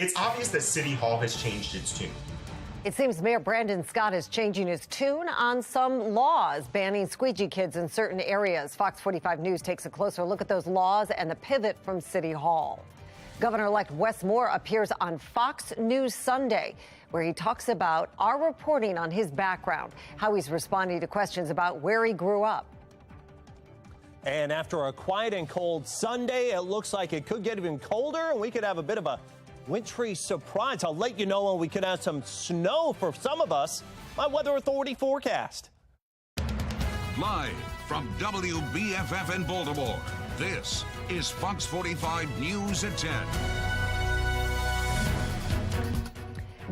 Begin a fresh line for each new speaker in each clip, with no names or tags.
It's obvious that City Hall has changed its tune.
It seems Mayor Brandon Scott is changing his tune on some laws banning squeegee kids in certain areas. Fox 45 News takes a closer look at those laws and the pivot from City Hall. Governor-elect Wes Moore appears on Fox News Sunday, where he talks about our reporting on his background, how he's responding to questions about where he grew up.
And after a quiet and cold Sunday, it looks like it could get even colder, and we could have a bit of a wintry surprise. I'll let you know when we could have some snow for some of us. My Weather Authority forecast.
Live from WBFF in Baltimore, this is Fox 45 News at 10.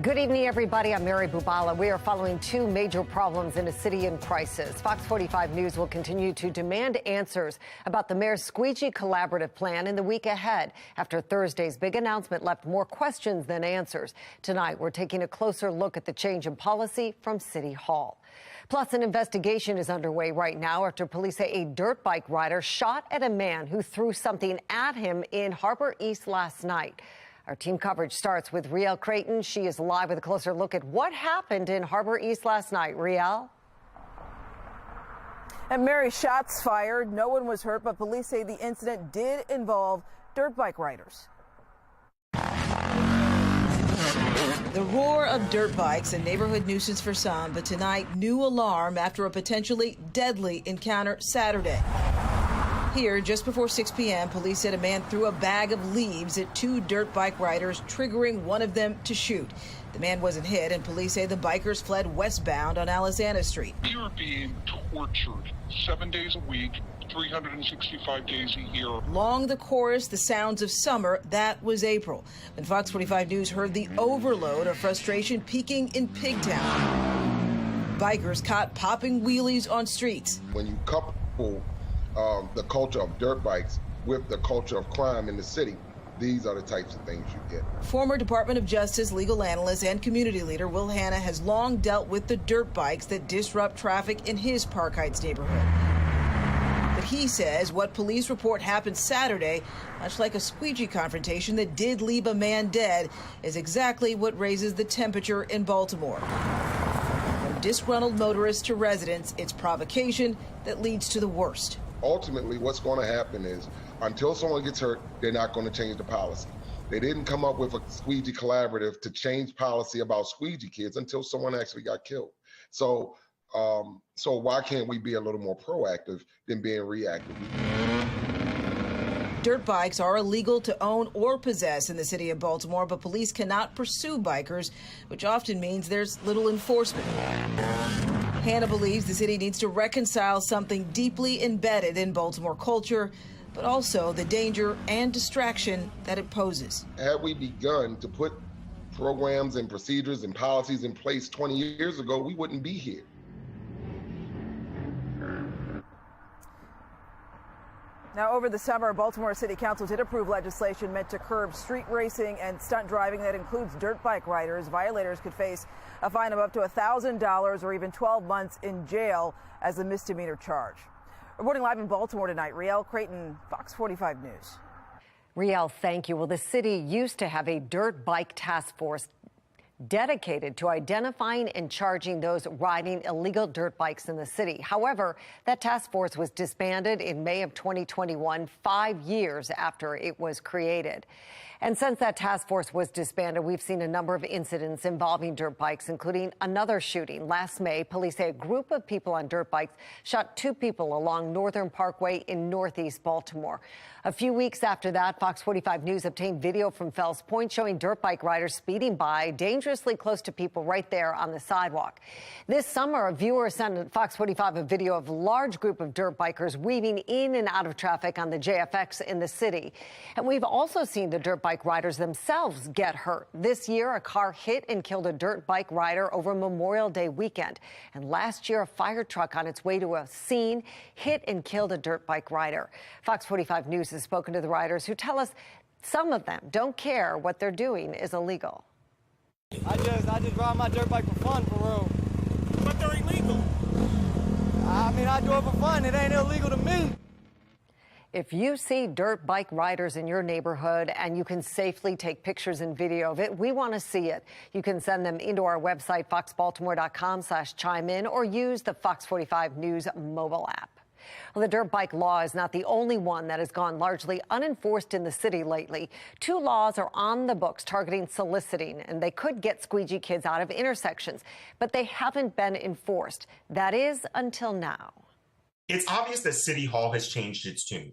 Good evening, everybody. I'm Mary Bubala. We are following two major problems in a city in crisis. Fox 45 News will continue to demand answers about the mayor's squeegee collaborative plan in the week ahead, after Thursday's big announcement left more questions than answers. Tonight, we're taking a closer look at the change in policy from City Hall. Plus, an investigation is underway right now after police say a dirt bike rider shot at a man who threw something at him in Harbor East last night. Our team coverage starts with Riel Creighton. She is live with a closer look at what happened in Harbor East last night. Riel?
And Mary, shots fired. No one was hurt, but police say the incident did involve dirt bike riders.
The roar of dirt bikes, a neighborhood nuisance for some, but tonight, new alarm after a potentially deadly encounter Saturday. Here, just before 6 p.m., police said a man threw a bag of leaves at two dirt bike riders, triggering one of them to shoot. The man wasn't hit, and police say the bikers fled westbound on Alexander Street.
We are being tortured 7 days a week, 365 days a year.
Along the chorus, the sounds of summer, that was April, when Fox 45 News heard the overload of frustration peaking in Pigtown. Bikers caught popping wheelies on streets.
When you couple the culture of dirt bikes with the culture of crime in the city, these are the types of things you get.
Former Department of Justice legal analyst and community leader Will Hanna has long dealt with the dirt bikes that disrupt traffic in his Park Heights neighborhood. But he says what police report happened Saturday, much like a squeegee confrontation that did leave a man dead, is exactly what raises the temperature in Baltimore. From disgruntled motorists to residents, it's provocation that leads to the worst.
Ultimately, what's going to happen is, until someone gets hurt, they're not going to change the policy. They didn't come up with a squeegee collaborative to change policy about squeegee kids until someone actually got killed. So why can't we be a little more proactive than being reactive?
Dirt bikes are illegal to own or possess in the city of Baltimore, but police cannot pursue bikers, which often means there's little enforcement. Hannah believes the city needs to reconcile something deeply embedded in Baltimore culture, but also the danger and distraction that it poses.
Had we begun to put programs and procedures and policies in place 20 years ago, we wouldn't be here.
Now, over the summer, Baltimore City Council did approve legislation meant to curb street racing and stunt driving that includes dirt bike riders. Violators could face a fine of up to $1,000 or even 12 months in jail as a misdemeanor charge. Reporting live in Baltimore tonight, Riel Creighton, Fox 45 News.
Riel, thank you. Well, the city used to have a dirt bike task force dedicated to identifying and charging those riding illegal dirt bikes in the city. However, that task force was disbanded in May of 2021, 5 years after it was created. And since that task force was disbanded, we've seen a number of incidents involving dirt bikes, including another shooting. Last May, police say a group of people on dirt bikes shot two people along Northern Parkway in Northeast Baltimore. A few weeks after that, Fox 45 News obtained video from Fells Point showing dirt bike riders speeding by dangerously close to people right there on the sidewalk. This summer, a viewer sent Fox 45 a video of a large group of dirt bikers weaving in and out of traffic on the JFX in the city. And we've also seen the dirt bike riders themselves get hurt. This year, a car hit and killed a dirt bike rider over Memorial Day weekend. And last year, a fire truck on its way to a scene hit and killed a dirt bike rider. Fox 45 News has spoken to the riders who tell us some of them don't care what they're doing is illegal.
I just ride my dirt bike for fun, for real.
But they're illegal.
I mean, I do it for fun. It ain't illegal to me.
If you see dirt bike riders in your neighborhood and you can safely take pictures and video of it, we want to see it. You can send them into our website, foxbaltimore.com/chime in, or use the Fox 45 News mobile app. Well, the dirt bike law is not the only one that has gone largely unenforced in the city lately. 2 laws are on the books targeting soliciting, and they could get squeegee kids out of intersections, but they haven't been enforced. That is, until now.
It's obvious that City Hall has changed its tune.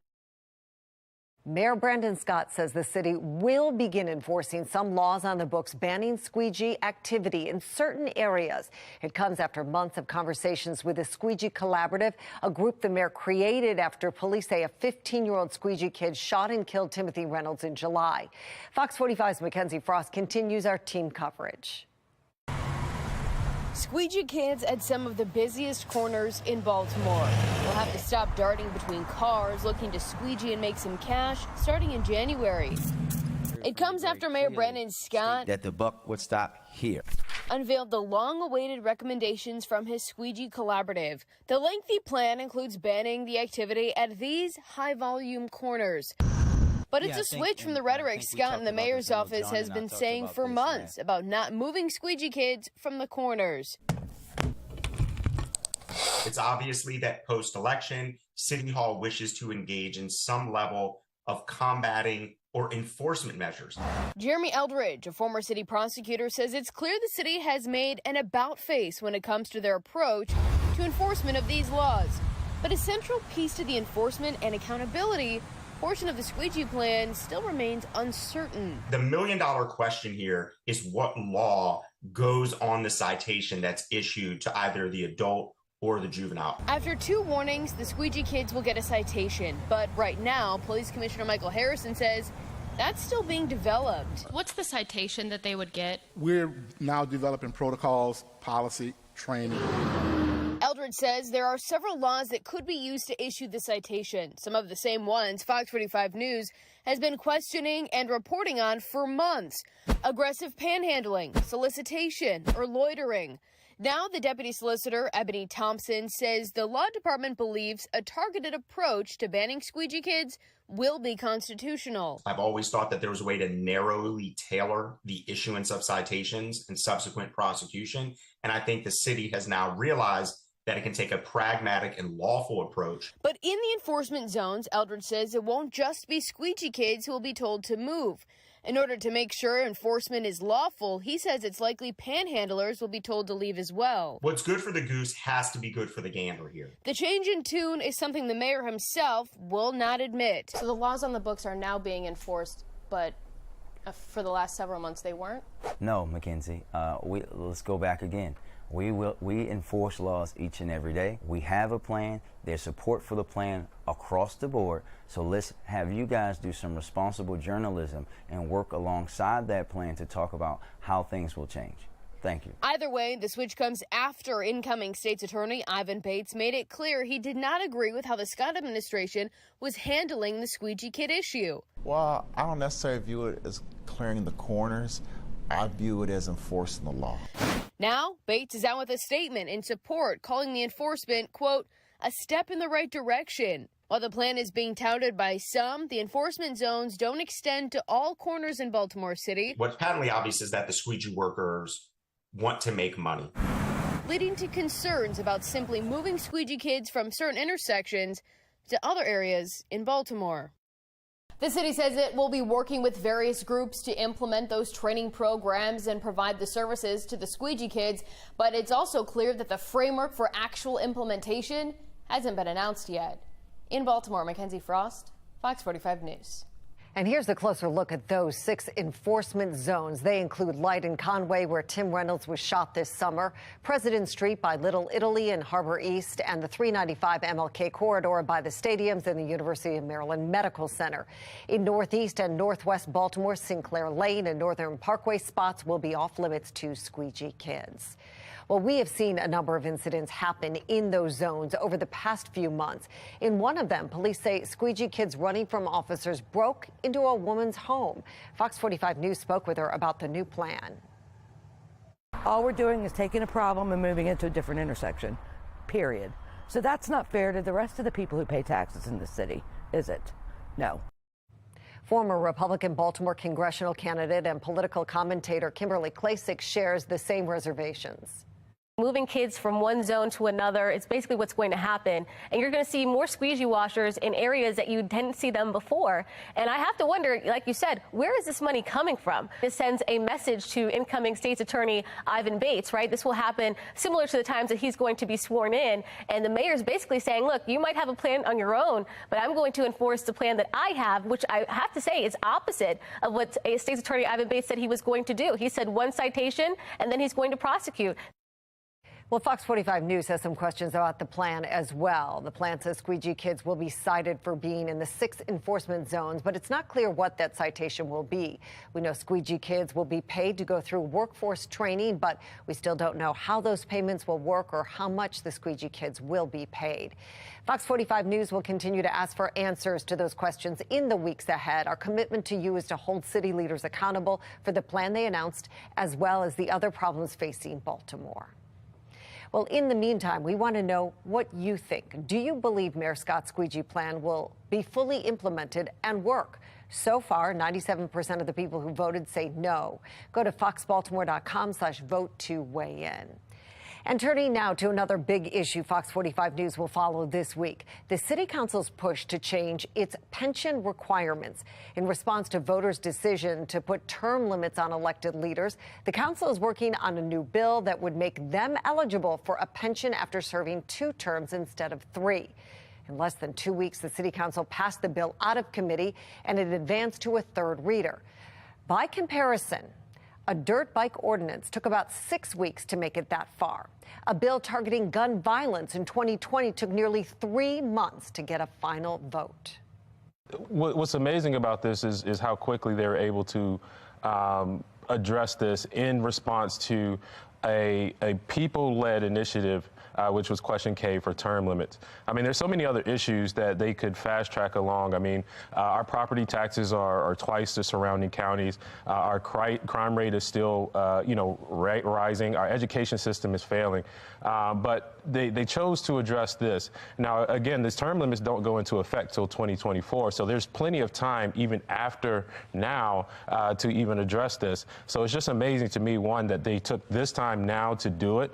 Mayor Brandon Scott says the city will begin enforcing some laws on the books banning squeegee activity in certain areas. It comes after months of conversations with the Squeegee Collaborative, a group the mayor created after police say a 15-year-old squeegee kid shot and killed Timothy Reynolds in July. Fox 45's Mackenzie Frost continues our team coverage.
Squeegee kids at some of the busiest corners in Baltimore will have to stop darting between cars looking to squeegee and make some cash starting in January. It comes after Mayor Brandon Scott
that the buck would stop here.
Unveiled the long-awaited recommendations from his Squeegee Collaborative. The lengthy plan includes banning the activity at these high-volume corners. But it's a switch from the rhetoric Scott in the mayor's office has been saying for months about not moving squeegee kids from the corners.
It's obviously that post-election, City Hall wishes to engage in some level of combating or enforcement measures.
Jeremy Eldridge, a former city prosecutor, says it's clear the city has made an about-face when it comes to their approach to enforcement of these laws. But a central piece to the enforcement and accountability portion of the squeegee plan still remains uncertain.
The million-dollar question here is what law goes on the citation that's issued to either the adult or the juvenile.
After 2 warnings, the squeegee kids will get a citation. But right now, Police Commissioner Michael Harrison says that's still being developed.
What's the citation that they would get?
We're now developing protocols, policy, training.
Eldridge says there are several laws that could be used to issue the citation. Some of the same ones Fox 45 News has been questioning and reporting on for months. Aggressive panhandling, solicitation, or loitering. Now the deputy solicitor, Ebony Thompson, says the law department believes a targeted approach to banning squeegee kids will be constitutional.
I've always thought that there was a way to narrowly tailor the issuance of citations and subsequent prosecution. And I think the city has now realized that it can take a pragmatic and lawful approach.
But in the enforcement zones, Eldridge says it won't just be squeegee kids who will be told to move. In order to make sure enforcement is lawful, he says it's likely panhandlers will be told to leave as well.
What's good for the goose has to be good for the gander here.
The change in tune is something the mayor himself will not admit.
So the laws on the books are now being enforced, but for the last several months they weren't?
No, Mackenzie. Let's go back again. We enforce laws each and every day. We have a plan. There's support for the plan across the board. So let's have you guys do some responsible journalism and work alongside that plan to talk about how things will change. Thank you.
Either way, the switch comes after incoming state's attorney Ivan Bates made it clear he did not agree with how the Scott administration was handling the squeegee kid issue.
Well, I don't necessarily view it as clearing the corners. I view it as enforcing the law.
Now, Bates is out with a statement in support, calling the enforcement, quote, a step in the right direction. While the plan is being touted by some, the enforcement zones don't extend to all corners in Baltimore City.
What's patently obvious is that the squeegee workers want to make money,
leading to concerns about simply moving squeegee kids from certain intersections to other areas in Baltimore. The city says it will be working with various groups to implement those training programs and provide the services to the squeegee kids, but it's also clear that the framework for actual implementation hasn't been announced yet. In Baltimore, Mackenzie Frost, Fox 45 News.
And here's a closer look at those 6 enforcement zones. They include Light and Conway, where Tim Reynolds was shot this summer, President Street by Little Italy and Harbor East, and the 395 MLK corridor by the stadiums and the University of Maryland Medical Center. In Northeast and Northwest Baltimore, Sinclair Lane and Northern Parkway spots will be off limits to squeegee kids. Well, we have seen a number of incidents happen in those zones over the past few months. In one of them, police say squeegee kids running from officers broke into a woman's home. Fox 45 News spoke with her about the new plan.
All we're doing is taking a problem and moving it to a different intersection, period. So that's not fair to the rest of the people who pay taxes in the city. is it? No.
Former Republican Baltimore congressional candidate and political commentator Kimberly Klacik shares the same reservations.
Moving kids from one zone to another, it's basically what's going to happen. And you're going to see more squeegee washers in areas that you didn't see them before. And I have to wonder, like you said, where is this money coming from? This sends a message to incoming state's attorney Ivan Bates, right? This will happen similar to the times that he's going to be sworn in. And the mayor's basically saying, look, you might have a plan on your own, but I'm going to enforce the plan that I have, which I have to say is opposite of what state's attorney Ivan Bates said he was going to do. He said one citation, and then he's going to prosecute.
Well, Fox 45 News has some questions about the plan as well. The plan says squeegee kids will be cited for being in the 6 enforcement zones, but it's not clear what that citation will be. We know squeegee kids will be paid to go through workforce training, but we still don't know how those payments will work or how much the squeegee kids will be paid. Fox 45 News will continue to ask for answers to those questions in the weeks ahead. Our commitment to you is to hold city leaders accountable for the plan they announced, as well as the other problems facing Baltimore. Well, in the meantime, we want to know what you think. Do you believe Mayor Scott's squeegee plan will be fully implemented and work? So far, 97% of the people who voted say no. Go to foxbaltimore.com/vote to weigh in. And turning now to another big issue Fox 45 News will follow this week, the City Council's push to change its pension requirements. In response to voters' decision to put term limits on elected leaders, the council is working on a new bill that would make them eligible for a pension after serving 2 terms instead of 3. In less than 2 weeks, the City Council passed the bill out of committee and it advanced to a 3rd reader. By comparison, a dirt bike ordinance took about 6 weeks to make it that far. A bill targeting gun violence in 2020 took nearly 3 months to get a final vote.
What's amazing about this is how quickly they were able to address this in response to a people-led initiative, which was question K for term limits. I mean, there's so many other issues that they could fast track along. I mean, our property taxes are twice the surrounding counties. Our crime rate is still, rising. Our education system is failing. But they chose to address this. Now, again, these term limits don't go into effect till 2024. So there's plenty of time, even after now, to even address this. So it's just amazing to me, one, that they took this time now to do it.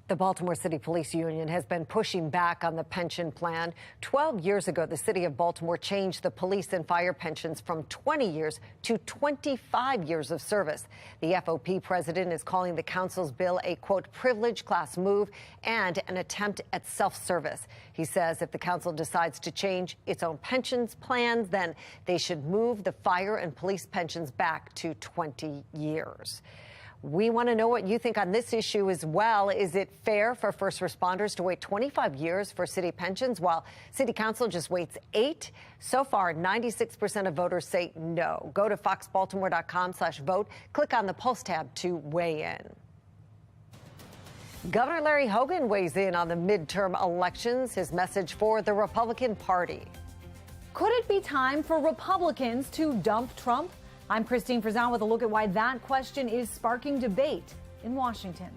The Baltimore City Police Union has been pushing back on the pension plan. 12 years ago, the city of Baltimore changed the police and fire pensions from 20 years to 25 years of service. The FOP president is calling the council's bill a, quote, privilege class move and an attempt at self-service. He says if the council decides to change its own pensions plans, then they should move the fire and police pensions back to 20 years. We want to know what you think on this issue as well. Is it fair for first responders to wait 25 years for city pensions while city council just waits 8? So far, 96% of voters say no. Go to foxbaltimore.com/vote. Click on the Pulse tab to weigh in. Governor Larry Hogan weighs in on the midterm elections. His message for the Republican Party.
Could it be time for Republicans to dump Trump? I'm Christine Frizan with a look at why that question is sparking debate in Washington.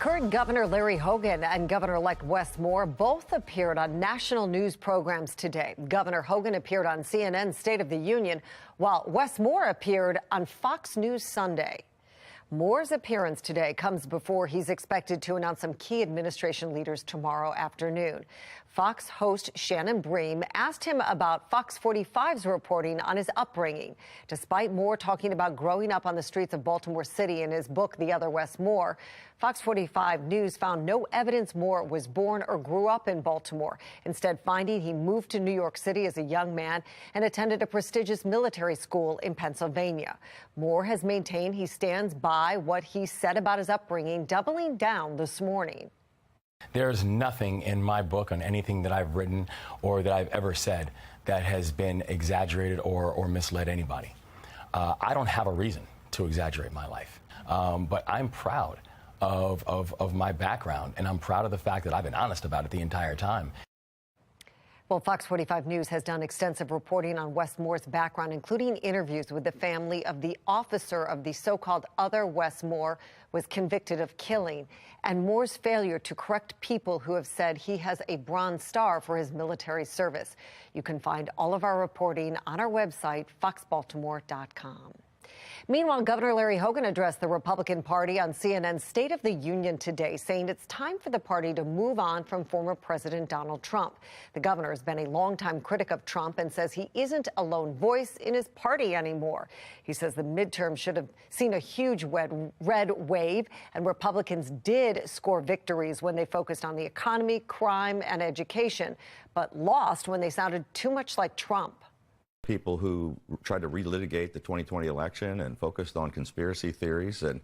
Current Governor Larry Hogan and Governor-elect Wes Moore both appeared on national news programs today. Governor Hogan appeared on CNN's State of the Union, while Wes Moore appeared on Fox News Sunday. Moore's appearance today comes before he's expected to announce some key administration leaders tomorrow afternoon. Fox host Shannon Bream asked him about FOX45's reporting on his upbringing. Despite Moore talking about growing up on the streets of Baltimore City in his book, The Other Wes Moore, FOX45 News found no evidence Moore was born or grew up in Baltimore, instead finding he moved to New York City as a young man and attended a prestigious military school in Pennsylvania. Moore has maintained he stands by what he said about his upbringing, doubling down this morning.
There's nothing in my book on anything that I've written or that I've ever said that has been exaggerated or misled anybody. I don't have a reason to exaggerate my life, but I'm proud of my background, and I'm proud of the fact that I've been honest about it the entire time.
Well, FOX45 News has done extensive reporting on Wes Moore's background, including interviews with the family of the officer of the so-called other Wes Moore was convicted of killing, and Moore's failure to correct people who have said he has a Bronze Star for his military service. You can find all of our reporting on our website, foxbaltimore.com. Meanwhile, Governor Larry Hogan addressed the Republican Party on CNN's State of the Union today, saying it's time for the party to move on from former President Donald Trump. The governor has been a longtime critic of Trump and says he isn't a lone voice in his party anymore. He says the midterm should have seen a huge red wave, and Republicans did score victories when they focused on the economy, crime, and education, but lost when they sounded too much like Trump.
People who tried to relitigate the 2020 election and focused on conspiracy theories and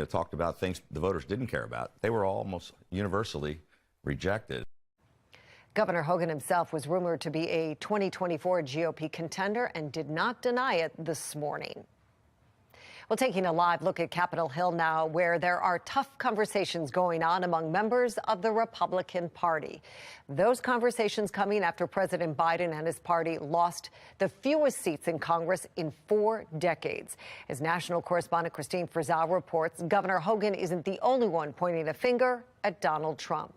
talked about things the voters didn't care about, they were almost universally rejected.
Governor Hogan himself was rumored to be a 2024 GOP contender and did not deny it this morning. Well, taking a live look at Capitol Hill now, where there are tough conversations going on among members of the Republican Party. Those conversations coming after President Biden and his party lost the fewest seats in Congress in 4 decades. As national correspondent Christine Frizzell reports, Governor Hogan isn't the only one pointing a finger at Donald Trump.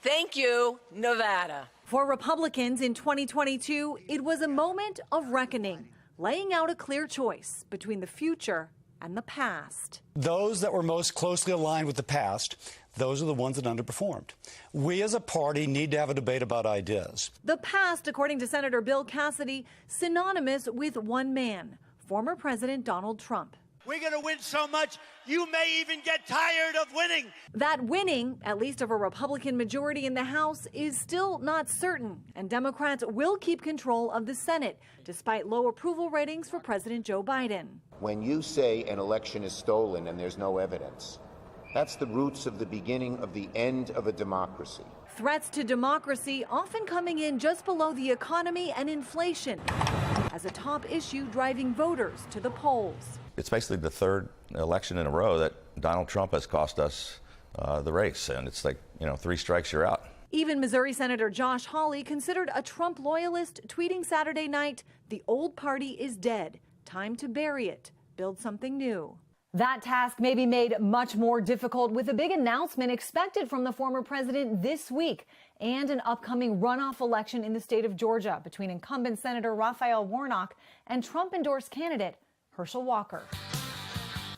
Thank you, Nevada.
For Republicans in 2022, it was a moment of reckoning, laying out a clear choice between the future and the past.
Those that were most closely aligned with the past, those are the ones that underperformed. We as a party need to have a debate about ideas.
The past, according to Senator Bill Cassidy, synonymous with one man, former President Donald Trump.
We're going to win so much, you may even get tired of winning.
That winning, at least of a Republican majority in the House, is still not certain, and Democrats will keep control of the Senate, despite low approval ratings for President Joe Biden.
When you say an election is stolen and there's no evidence, that's the roots of the beginning of the end of a democracy.
Threats to democracy often coming in just below the economy and inflation as a top issue driving voters to the polls.
It's basically the third election in a row that Donald Trump has cost us the race, and it's like, 3 strikes, you're out.
Even Missouri Senator Josh Hawley, considered a Trump loyalist, tweeting Saturday night, "The old party is dead. Time to bury it. Build something new." That task may be made much more difficult with a big announcement expected from the former president this week and an upcoming runoff election in the state of Georgia between incumbent Senator Raphael Warnock and Trump-endorsed candidate Herschel Walker.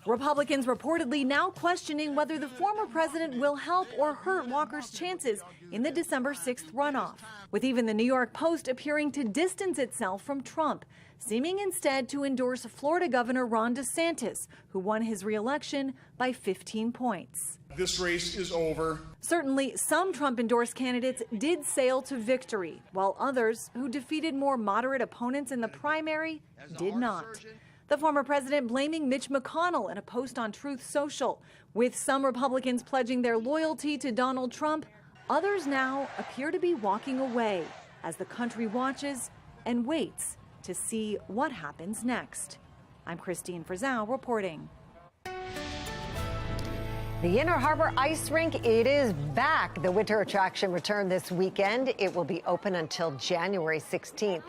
Republicans reportedly now questioning whether the former president will help or hurt Walker's chances in the December 6th runoff, with even the New York Post appearing to distance itself from Trump, seeming instead to endorse Florida Governor Ron DeSantis, who won his re-election by 15 points.
This race is over.
Certainly, some Trump-endorsed candidates did sail to victory, while others, who defeated more moderate opponents in the primary, did not. The former president blaming Mitch McConnell in a post on Truth Social. With some Republicans pledging their loyalty to Donald Trump, others now appear to be walking away as the country watches and waits to see what happens next. I'm Christine Frizzell reporting. The Inner Harbor Ice Rink, it is back. The winter attraction returned this weekend. It will be open until January 16th.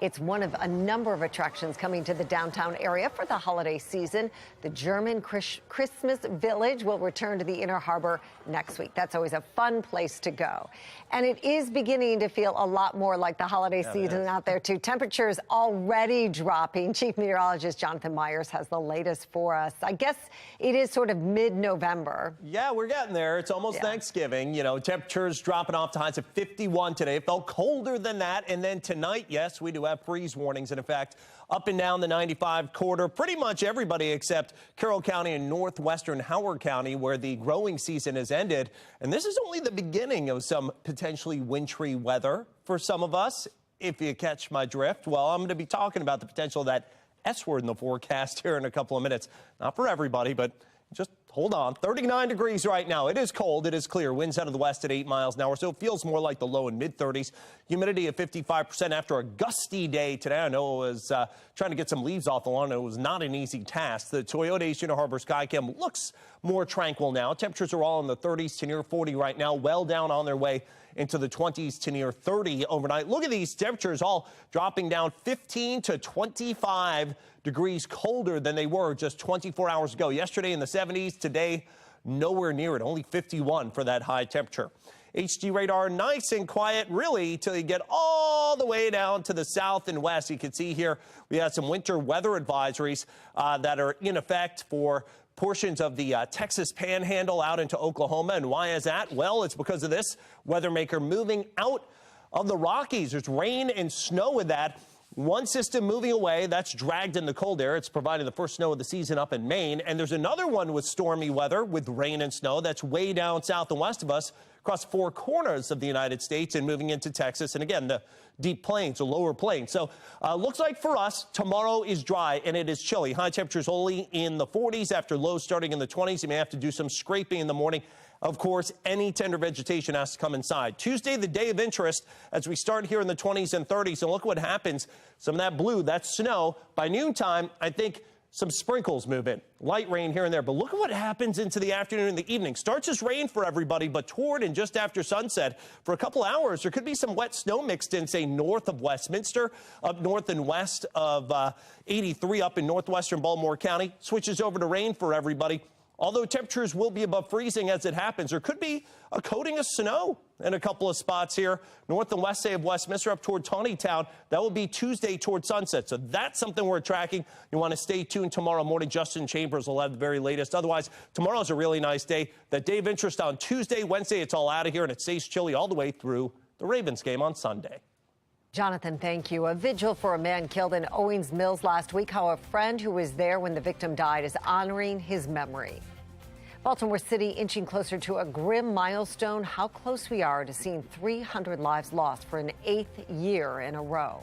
It's one of a number of attractions coming to the downtown area for the holiday season. The German Christmas Village will return to the Inner Harbor next week. That's always a fun place to go. And it is beginning to feel a lot more like the holiday season out there, too. Temperatures already dropping. Chief Meteorologist Jonathan Myers has the latest for us. I guess it is sort of mid-November.
Yeah, we're getting there. It's almost Thanksgiving. You know, temperatures dropping off to highs of 51 today. It felt colder than that. And then tonight, yes, we do have freeze warnings. And in fact, up and down the 95 corridor, pretty much everybody except Carroll County and northwestern Howard County, where the growing season has ended. And this is only the beginning of some potentially wintry weather for some of us, if you catch my drift. Well, I'm going to be talking about the potential of that S word in the forecast here in a couple of minutes. Not for everybody, but just hold on. 39 degrees right now. It is cold. It is clear. Winds out of the west at 8 miles an hour. So it feels more like the low and mid 30s. Humidity at 55% after a gusty day today. I know it was trying to get some leaves off the lawn. It was not an easy task. The Toyota East Inner Harbor Skycam looks more tranquil now. Temperatures are all in the 30s to near 40 right now. Well down on their way into the 20s to near 30 overnight. Look at these temperatures all dropping down 15 to 25 degrees colder than they were just 24 hours ago. Yesterday in the 70s, today nowhere near it, only 51 for that high temperature. HG radar nice and quiet really till you get all the way down to the south and west. You can see here we have some winter weather advisories that are in effect for portions of the Texas Panhandle out into Oklahoma. And why is that? Well, it's because of this weather maker moving out of the Rockies. There's rain and snow with that. One system moving away, that's dragged in the cold air. It's providing the first snow of the season up in Maine. And there's another one with stormy weather with rain and snow that's way down south and west of us across four corners of the United States and moving into Texas. And again, the deep plains, the lower plains. So looks like for us, tomorrow is dry and it is chilly. High temperatures only in the 40s after lows starting in the 20s. You may have to do some scraping in the morning. Of course, any tender vegetation has to come inside. Tuesday, the day of interest, as we start here in the 20s and 30s. And look what happens. Some of that blue, that's snow. By noontime, I think some sprinkles move in. Light rain here and there. But look at what happens into the afternoon and the evening. Starts as rain for everybody, but toward and just after sunset, for a couple hours, there could be some wet snow mixed in, say, north of Westminster, up north and west of 83 up in northwestern Baltimore County. Switches over to rain for everybody. Although temperatures will be above freezing as it happens, there could be a coating of snow in a couple of spots here, north and west, say, of Westminster up toward Tawnytown. That will be Tuesday toward sunset. So that's something we're tracking. You want to stay tuned tomorrow morning. Justin Chambers will have the very latest. Otherwise, tomorrow's a really nice day. That day of interest on Tuesday, Wednesday, it's all out of here, and it stays chilly all the way through the Ravens game on Sunday.
Jonathan, thank you. A vigil for a man killed in Owings Mills last week. How a friend who was there when the victim died is honoring his memory. Baltimore City inching closer to a grim milestone. How close we are to seeing 300 lives lost for an 8th year in a row.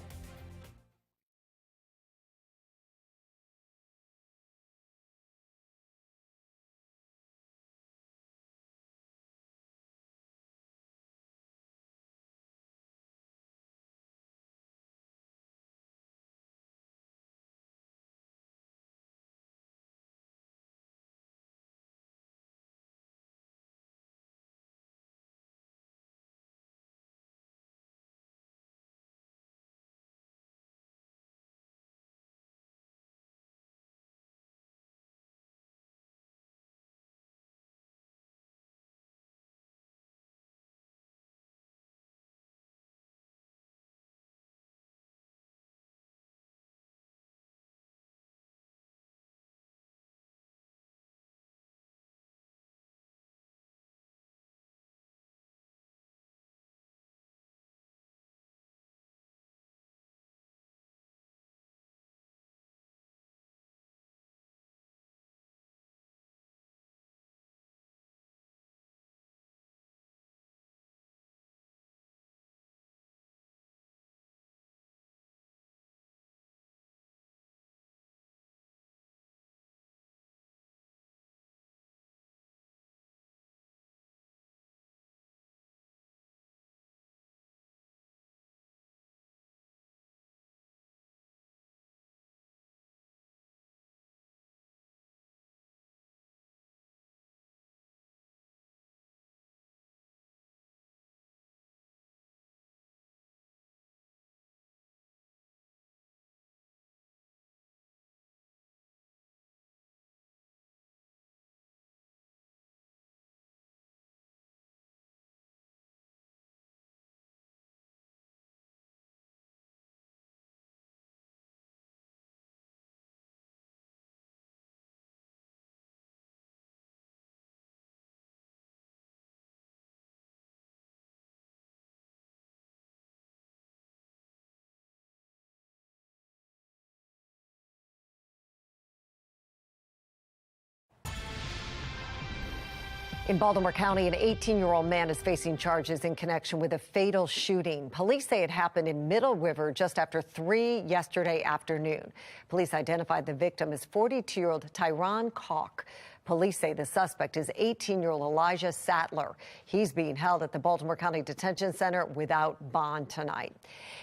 In Baltimore County, an 18-year-old man is facing charges in connection with a fatal shooting. Police say it happened in Middle River just after 3 yesterday afternoon. Police identified the victim as 42-year-old Tyron Kalk. Police say the suspect is 18-year-old Elijah Sattler. He's being held at the Baltimore County Detention Center without bond tonight.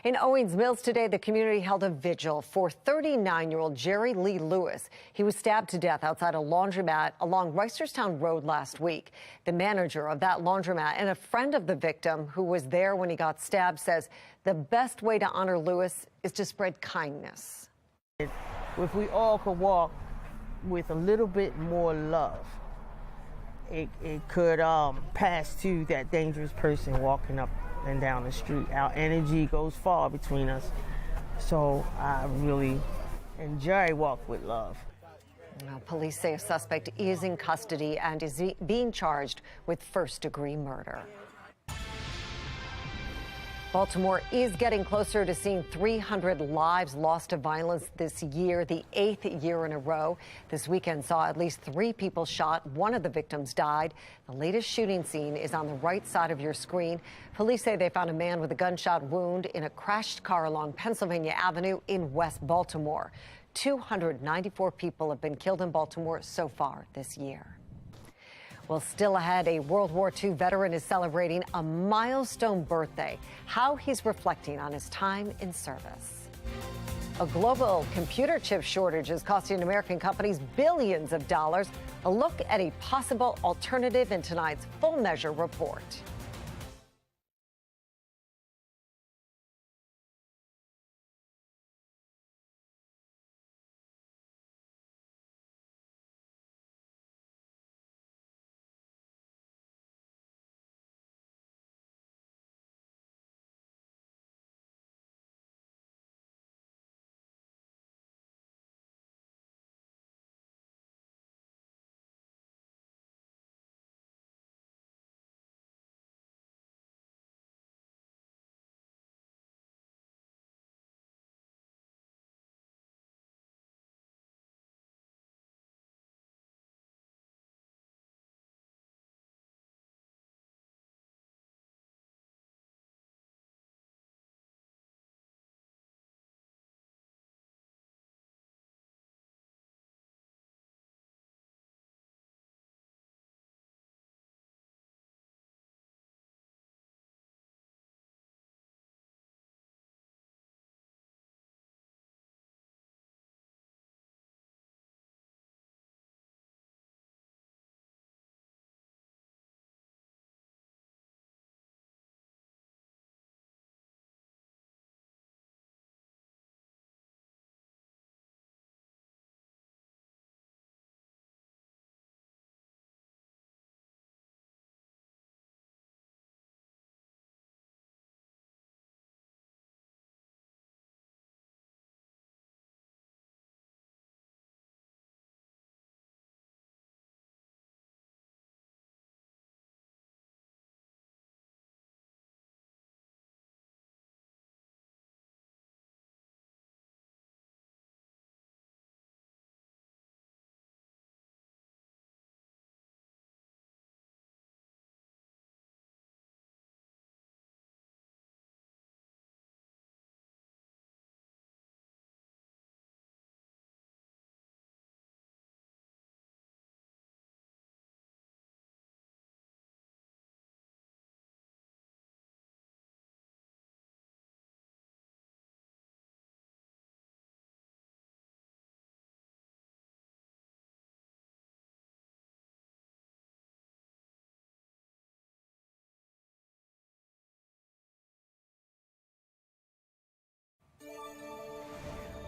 In Owings Mills today, the community held a vigil for 39-year-old Jerry Lee Lewis. He was stabbed to death outside a laundromat along Reisterstown Road last week. The manager of that laundromat and a friend of the victim who was there when he got stabbed says the best way to honor Lewis is to spread kindness.
If we all could walk with a little bit more love, it could pass to that dangerous person walking up and down the street. Our energy goes far between us, so I really enjoy Walk with Love.
Now, police say a suspect is in custody and is being charged with first-degree murder. Baltimore is getting closer to seeing 300 lives lost to violence this year, the 8th year in a row. This weekend saw at least 3 people shot. One of the victims died. The latest shooting scene is on the right side of your screen. Police say they found a man with a gunshot wound in a crashed car along Pennsylvania Avenue in West Baltimore. 294 people have been killed in Baltimore so far this year. Well, still ahead, a World War II veteran is celebrating a milestone birthday. How he's reflecting on his time in service. A global computer chip shortage is costing American companies billions of dollars. A look at a possible alternative in tonight's Full Measure report.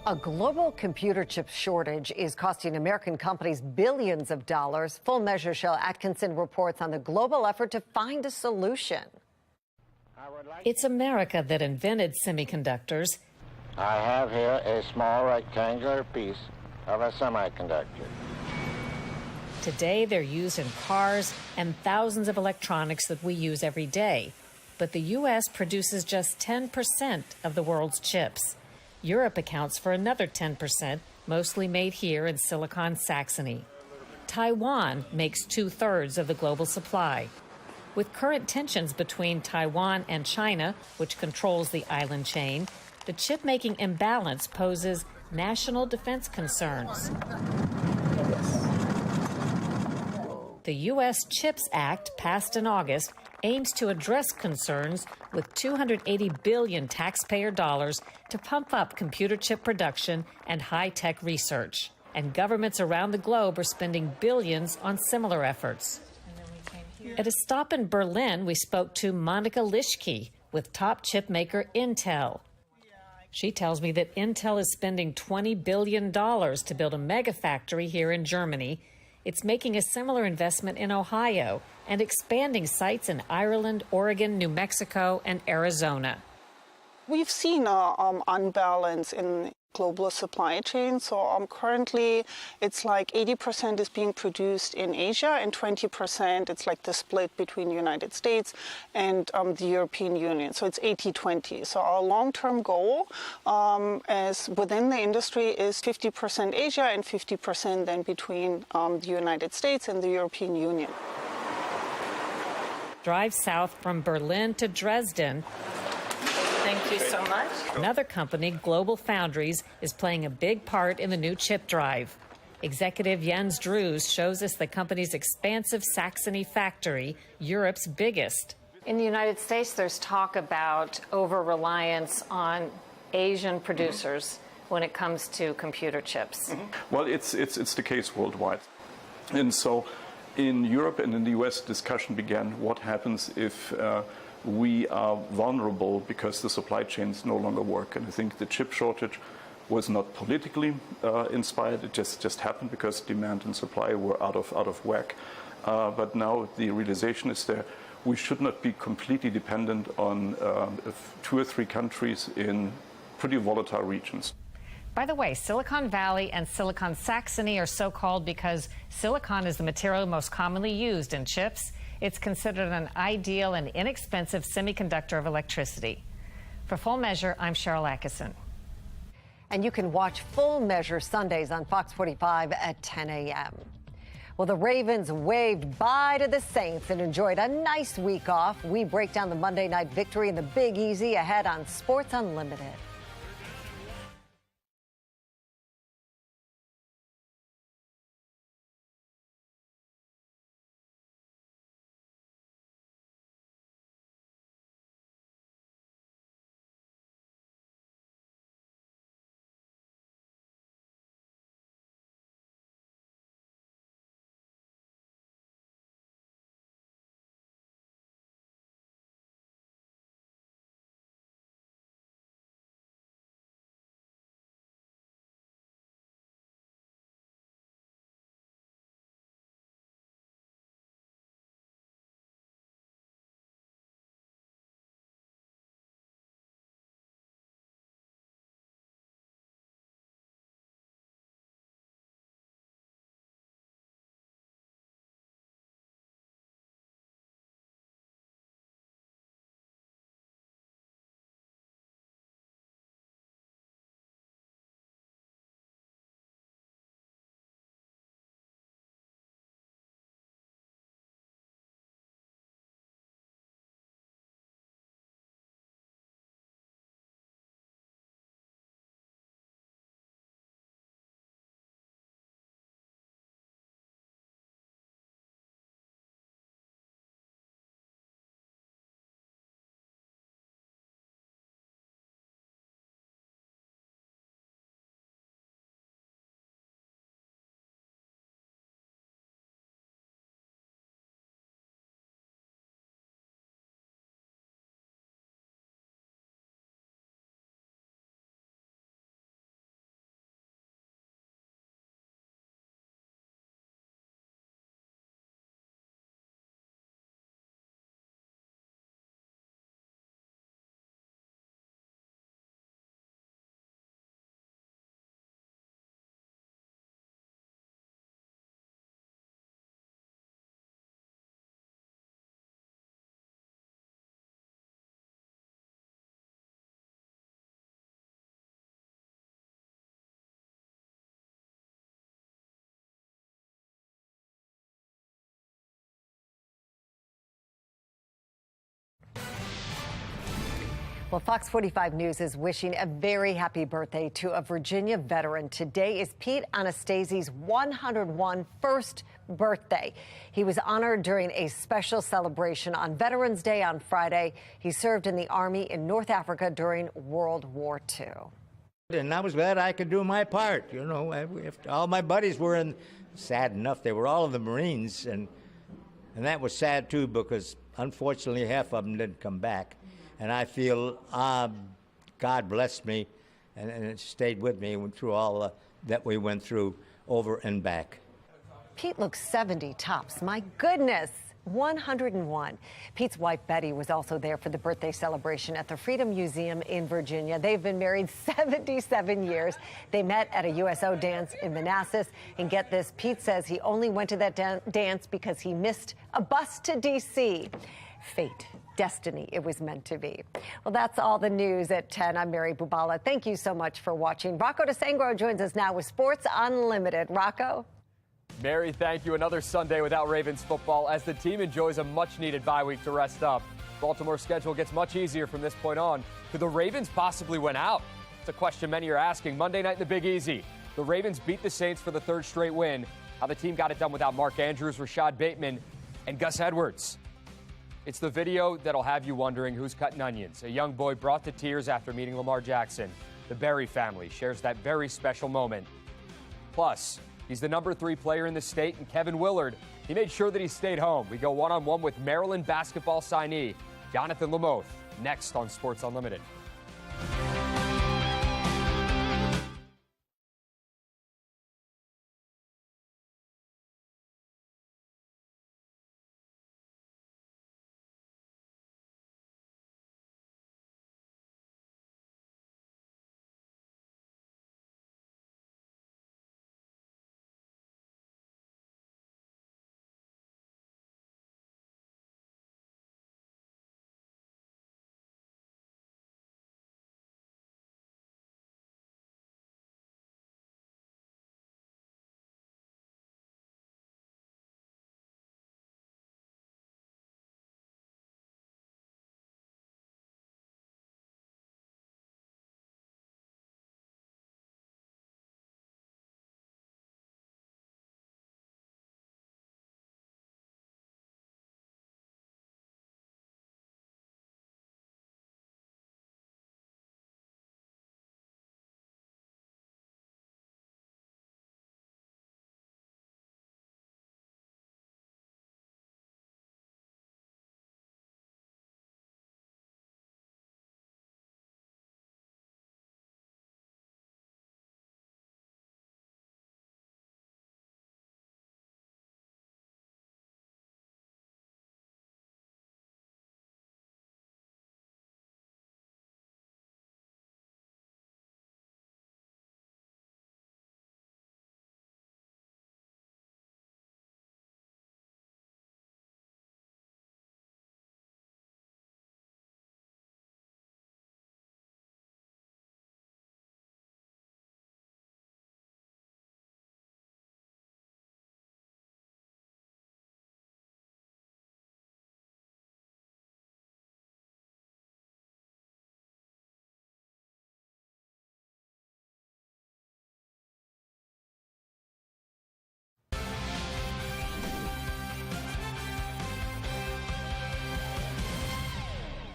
A global computer chip shortage is costing American companies billions of dollars. Full Measure Shell Atkinson reports on the global effort to find a solution.
It's America that invented semiconductors.
I have here a small rectangular piece of a semiconductor.
Today, they're used in cars and thousands of electronics that we use every day. But the U.S. produces just 10% of the world's chips. Europe accounts for another 10%, mostly made here in Silicon Saxony. Taiwan makes 2/3 of the global supply. With current tensions between Taiwan and China, which controls the island chain, the chip-making imbalance poses national defense concerns. The U.S. CHIPS Act, passed in August, aims to address concerns with $280 billion taxpayer dollars to pump up computer chip production and high-tech research. And governments around the globe are spending billions on similar efforts. At a stop in Berlin, we spoke to Monica Lischke with top chip maker Intel. She tells me that Intel is spending $20 billion to build a mega factory here in Germany. It's making a similar investment in Ohio and expanding sites in Ireland, Oregon, New Mexico, and Arizona.
We've seen an unbalance in global supply chain. So currently it's like 80% is being produced in Asia and 20% it's like the split between the United States and the European Union. So it's 80-20. So our long-term goal as within the industry is 50% Asia and 50% then between the United States and the European Union.
Drive south from Berlin to Dresden.
Thank you so much.
Another company, Global Foundries, is playing a big part in the new chip drive. Executive Jens Drews shows us the company's expansive Saxony factory, Europe's biggest.
In the United States, there's talk about over-reliance on Asian producers when it comes to computer chips.
Well, it's the case worldwide. And so in Europe and in the US, discussion began what happens if we are vulnerable because the supply chains no longer work. And I think the chip shortage was not politically inspired. It just happened because demand and supply were out of whack. But now the realization is there. We should not be completely dependent on 2 or 3 countries in pretty volatile regions.
By the way, Silicon Valley and Silicon Saxony are so called because silicon is the material most commonly used in chips. It's considered an ideal and inexpensive semiconductor of electricity. For Full Measure, I'm Cheryl Atkinson.
And you can watch Full Measure Sundays on Fox 45 at 10 a.m. Well, the Ravens waved bye to the Saints and enjoyed a nice week off. We break down the Monday night victory and the Big Easy ahead on Sports Unlimited. Well, Fox 45 News is wishing a very happy birthday to a Virginia veteran. Today is Pete Anastasi's 101 first birthday. He was honored during a special celebration on Veterans Day on Friday. He served in the Army in North Africa during World War II.
And I was glad I could do my part. You know, if all my buddies were in, sad enough, they were all in the Marines, and that was sad too, because unfortunately half of them didn't come back. And I feel God blessed me and it stayed with me through all that we went through over and back.
Pete looks 70 tops. My goodness, 101. Pete's wife, Betty, was also there for the birthday celebration at the Freedom Museum in Virginia. They've been married 77 years. They met at a USO dance in Manassas. And get this, Pete says he only went to that dance because he missed a bus to D.C. Fate. Destiny, it was meant to be. Well, that's all the news at 10. I'm Mary Bubala. Thank you so much for watching. Rocco DeSangro joins us now with Sports Unlimited. Rocco?
Mary, thank you. Another Sunday without Ravens football as the team enjoys a much-needed bye week to rest up. Baltimore's schedule gets much easier from this point on. Could the Ravens possibly win out? It's a question many are asking. Monday night in the Big Easy, the Ravens beat the Saints for the third straight win. How the team got it done without Mark Andrews, Rashad Bateman, and Gus Edwards. It's the video that'll have you wondering who's cutting onions. A young boy brought to tears after meeting Lamar Jackson. The Berry family shares that very special moment. Plus, he's the number 3 player in the state, and Kevin Willard, he made sure that he stayed home. We go one-on-one with Maryland basketball signee Jonathan Lamoth next on Sports Unlimited.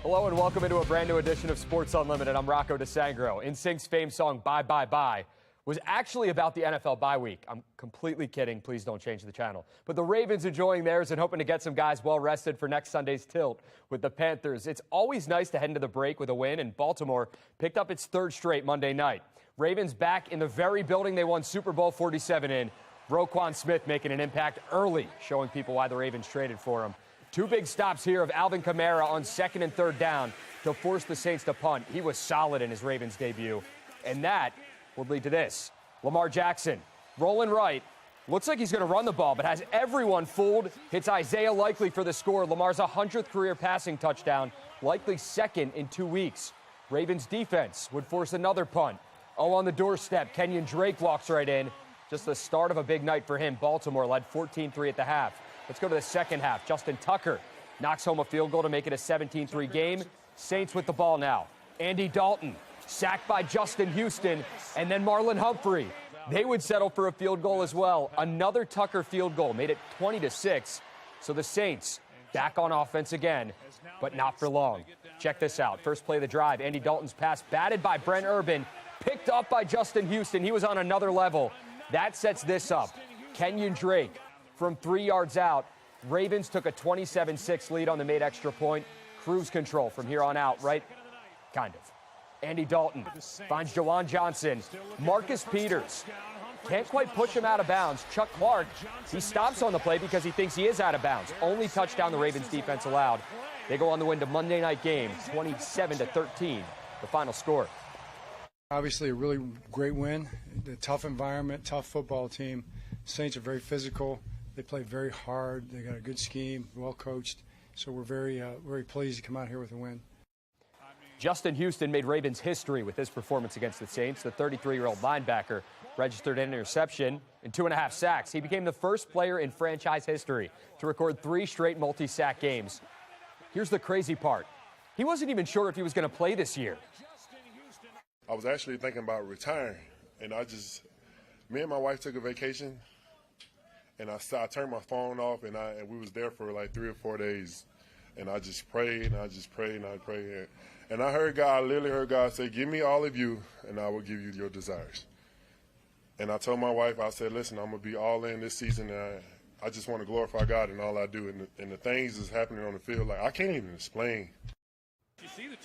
Hello and welcome into a brand new edition of Sports Unlimited. I'm Rocco DeSangro. NSYNC's famed song Bye Bye Bye was actually about the NFL bye week. I'm completely kidding. Please don't change the channel. But the Ravens enjoying theirs and hoping to get some guys well rested for next Sunday's tilt with the Panthers. It's always nice to head into the break with a win, and Baltimore picked up its third straight Monday night. Ravens back in the very building they won Super Bowl 47 in. Roquan Smith making an impact early, showing people why the Ravens traded for him. 2 big stops here of Alvin Kamara on 2nd and 3rd down to force the Saints to punt. He was solid in his Ravens debut. And that would lead to this. Lamar Jackson rolling right. Looks like he's going to run the ball, but has everyone fooled. Hits Isaiah Likely for the score. Lamar's 100th career passing touchdown. Likely 2nd in 2 weeks. Ravens defense would force another punt. Oh, on the doorstep, Kenyon Drake walks right in. Just the start of a big night for him. Baltimore led 14-3 at the half. Let's go to the second half. Justin Tucker knocks home a field goal to make it a 17-3 game. Saints with the ball now. Andy Dalton, sacked by Justin Houston, and then Marlon Humphrey. They would settle for a field goal as well. Another Tucker field goal made it 20-6. So the Saints back on offense again, but not for long. Check this out. First play of the drive, Andy Dalton's pass batted by Brent Urban, picked up by Justin Houston. He was on another level. That sets this up. Kenyon Drake from 3 yards out. Ravens took a 27-6 lead on the made extra point. Cruise control from here on out, right? Kind of. Andy Dalton finds Jawan Johnson. Marcus Peters can't quite push him out of bounds. Chuck Clark, he stops on the play because he thinks he is out of bounds. Only touchdown the Ravens defense allowed. They go on the win to Monday night game, 27-13, the final score.
Obviously a really great win. A tough environment, tough football team. Saints are very physical. They play very hard. They got a good scheme, well coached. So we're very pleased to come out here with a win.
Justin Houston made Ravens history with his performance against the Saints. The 33-year-old linebacker registered an interception and 2.5 sacks. He became the first player in franchise history to record 3 straight multi-sack games. Here's the crazy part. He wasn't even sure if he was going to play this year.
I was actually thinking about retiring, and me and my wife took a vacation, and I turned my phone off, and we was there for like 3 or 4 days, and I just prayed, and I just prayed, and I prayed, and I literally heard God say, give me all of you, and I will give you your desires. And I told my wife, I said, listen, I'm going to be all in this season, and I just want to glorify God in all I do, and the things that's happening on the field, like I can't even explain.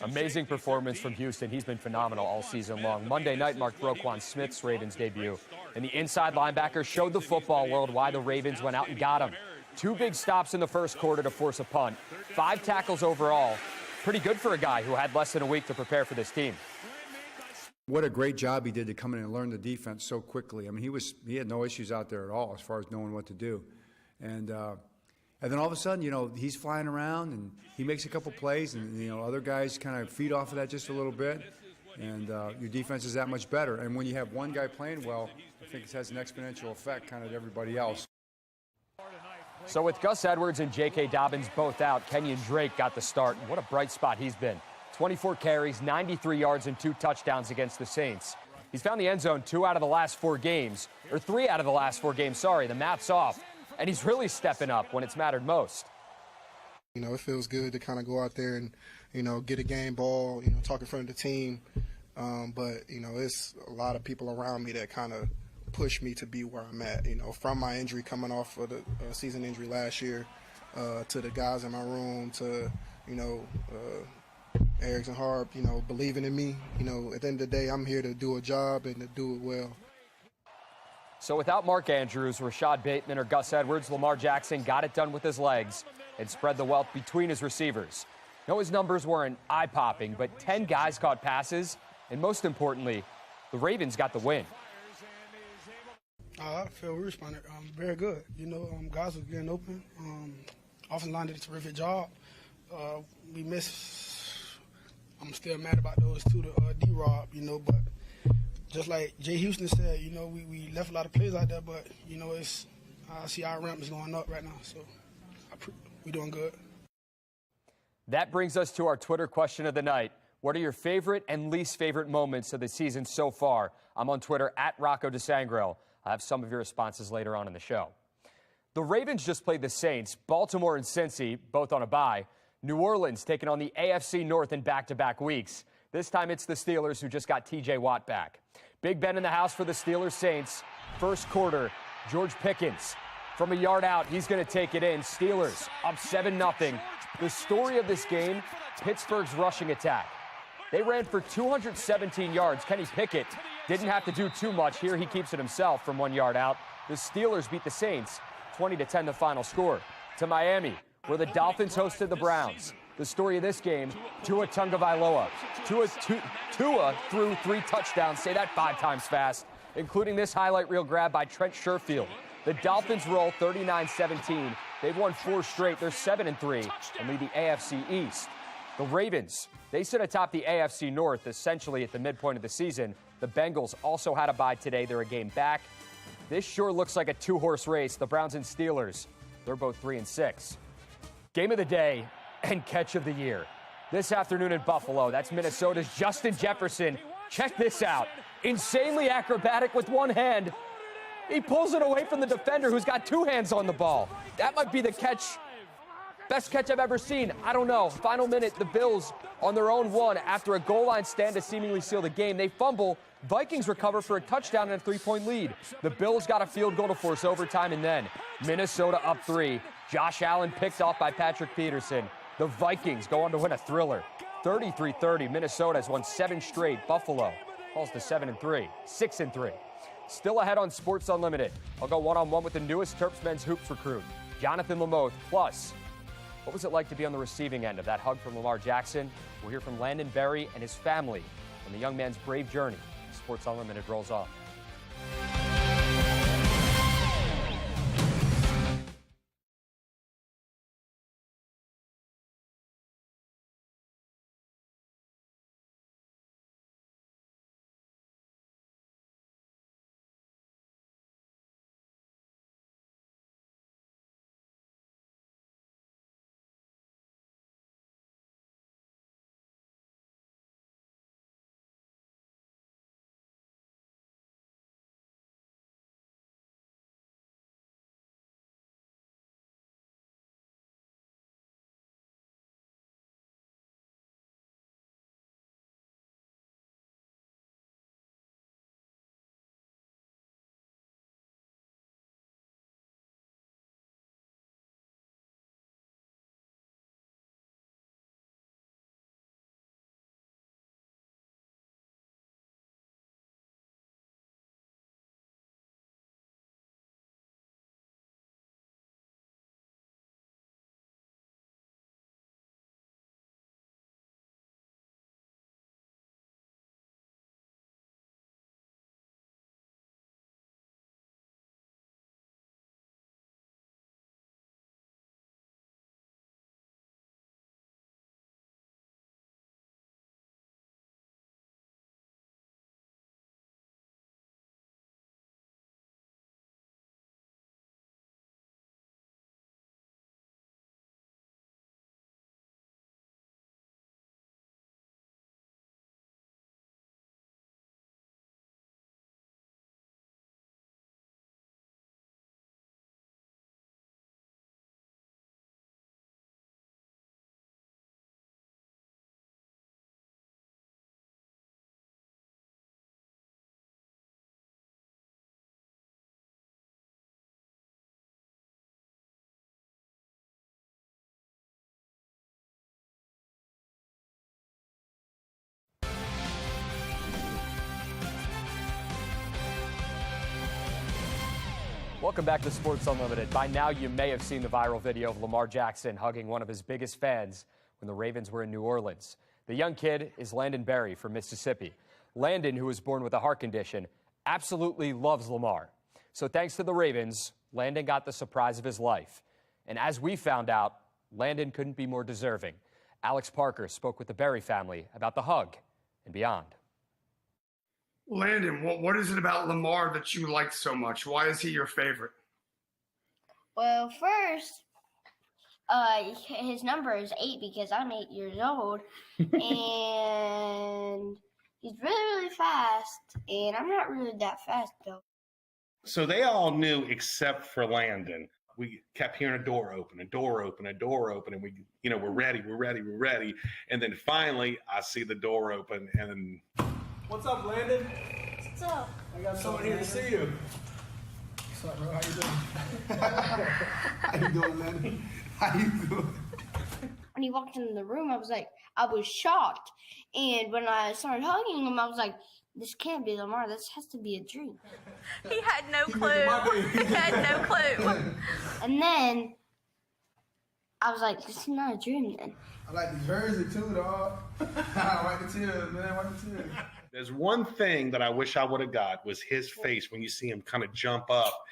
Amazing performance from Houston. He's been phenomenal all season long. Monday night marked Roquan Smith's Ravens debut, and the inside linebacker showed the football world why the Ravens went out and got him. 2 big stops in the first quarter to force a punt, 5 tackles overall. Pretty good for a guy who had less than a week to prepare for this team.
What a great job he did to come in and learn the defense so quickly. I mean, he had no issues out there at all as far as knowing what to do. And then all of a sudden, he's flying around and he makes a couple plays, and other guys kind of feed off of that just a little bit, and your defense is that much better. And when you have one guy playing well, I think it has an exponential effect kind of to everybody else.
So with Gus Edwards and J.K. Dobbins both out, Kenyon Drake got the start. What a bright spot he's been. 24 carries, 93 yards, and 2 touchdowns against the Saints. He's found the end zone 3 out of the last 4 games. Sorry, the math's off. And he's really stepping up when it's mattered most.
It feels good to kind of go out there and, get a game ball, talk in front of the team. But it's a lot of people around me that kind of push me to be where I'm at, from my injury coming off of the season injury last year, to the guys in my room, to, Erics and Harp, believing in me. At the end of the day, I'm here to do a job and to do it well.
So without Mark Andrews, Rashad Bateman, or Gus Edwards, Lamar Jackson got it done with his legs and spread the wealth between his receivers. No, his numbers weren't eye-popping, but 10 guys caught passes, and most importantly, the Ravens got the win.
I feel we responded very good. Guys were getting open. Offensive line did a terrific job. We missed. I'm still mad about those 2 to D-Rob, but just like Jay Houston said, we left a lot of plays out there, but, I see our ramp is going up right now, so we're doing good.
That brings us to our Twitter question of the night. What are your favorite and least favorite moments of the season so far? I'm on Twitter at Rocco DeSangro. I'll have some of your responses later on in the show. The Ravens just played the Saints, Baltimore and Cincy, both on a bye. New Orleans taking on the AFC North in back-to-back weeks. This time it's the Steelers who just got T.J. Watt back. Big Ben in the house for the Steelers Saints. First quarter, George Pickens. From a yard out, he's going to take it in. Steelers up 7-0. The story of this game, Pittsburgh's rushing attack. They ran for 217 yards. Kenny Pickett didn't have to do too much. Here he keeps it himself from 1 yard out. The Steelers beat the Saints 20-10 the final score. To Miami, where the Dolphins hosted the Browns. The story of this game, Tua Tagovailoa. Tua threw 3 touchdowns, say that 5 times fast, including this highlight reel grab by Trent Sherfield. The Dolphins roll 39-17. They've won 4 straight. They're 7-3 and lead the AFC East. The Ravens, they sit atop the AFC North, essentially at the midpoint of the season. The Bengals also had a bye today. They're a game back. This sure looks like a 2-horse race. The Browns and Steelers, they're both 3-6. Game of the day and catch of the year. This afternoon in Buffalo, that's Minnesota's Justin Jefferson. Check this out. Insanely acrobatic with one hand. He pulls it away from the defender who's got two hands on the ball. That might be the catch. Best catch I've ever seen. I don't know. Final minute, the Bills on their own one after a goal line stand to seemingly seal the game. They fumble. Vikings recover for a touchdown and a 3-point lead. The Bills got a field goal to force overtime, and then Minnesota up 3. Josh Allen picked off by Patrick Peterson. The Vikings go on to win a thriller. 33-30. Minnesota has won 7 straight. Buffalo falls to 7-3, 6-3. Still ahead on Sports Unlimited. I'll go one-on-one with the newest Terps men's hoops recruit, Jonathan Lamoth. Plus, what was it like to be on the receiving end of that hug from Lamar Jackson? We'll hear from Landon Berry and his family on the young man's brave journey. Sports Unlimited rolls on. Welcome back to Sports Unlimited. By now, you may have seen the viral video of Lamar Jackson hugging one of his biggest fans when the Ravens were in New Orleans. The young kid is Landon Berry from Mississippi. Landon, who was born with a heart condition, absolutely loves Lamar. So thanks to the Ravens, Landon got the surprise of his life. And as we found out, Landon couldn't be more deserving. Alex Parker spoke with the Berry family about the hug and beyond.
Landon, what is it about Lamar that you like so much? Why is he your favorite?
Well, first, his number is 8 because I'm 8 years old, and he's really, really fast, and I'm not really that fast, though.
So they all knew except for Landon. We kept hearing a door open, a door open, a door open, and we're ready. And then finally, I see the door open, and
what's up, Landon?
What's up?
I got someone here to see you.
What's up, bro? How you doing? How you doing, Landon? How you doing?
When he walked into the room, I was shocked. And when I started hugging him, I was like, this can't be Lamar. This has to be a dream.
He had no clue. He had no clue.
And then I was like, this is not a dream then.
I like the jersey too, dog. I like the tears, man. I like the tears.
there's one thing that I wish I would have got was his face when you see him kind of jump up.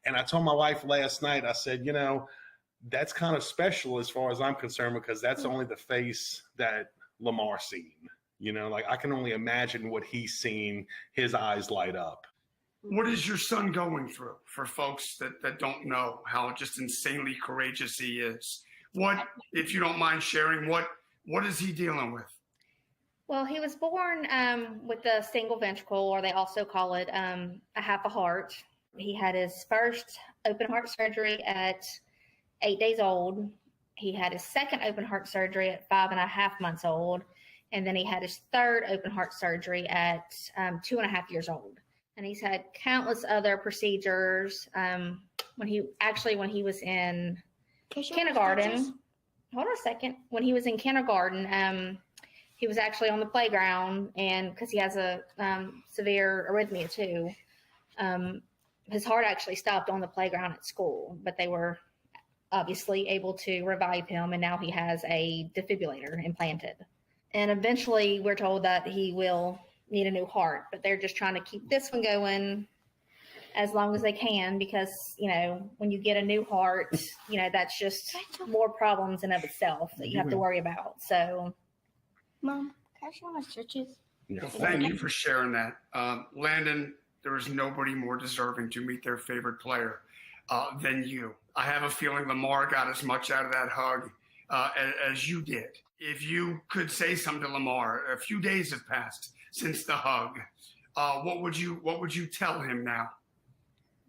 And I told my wife last night, I said, you know, that's kind of special as far as I'm concerned, because that's only the face that Lamar's seen. You know, like I can only imagine what he's seen, his eyes light up.
What is your son going through, for folks that don't know how just insanely courageous he is? What, if you don't mind sharing, what
What is he dealing with?
Well, he was born with a single ventricle, or they also call it a half a heart. He had his first open heart surgery at 8 days old. He had his second open heart surgery at 5.5 months old. And then he had his third open heart surgery at 2.5 years old. And he's had countless other procedures. When he was in kindergarten, hold on a second. When he was in kindergarten, he was actually on the playground, and because he has a severe arrhythmia too, his heart actually stopped on the playground at school, but they were obviously able to revive him, and now he has a defibrillator implanted. And eventually we're told that he will need a new heart, but they're just trying to keep this one going as long as they can, because, you know, when you get a new heart, you know, that's just more problems in of itself that you have to worry about. So,
Mom, can I show my stitches?
Well, thank you for sharing that. Landon, there is nobody more deserving to meet their favorite player than you. I have a feeling Lamar got as much out of that hug as you did. If you could say something to Lamar, a few days have passed since the hug. What would you tell him now?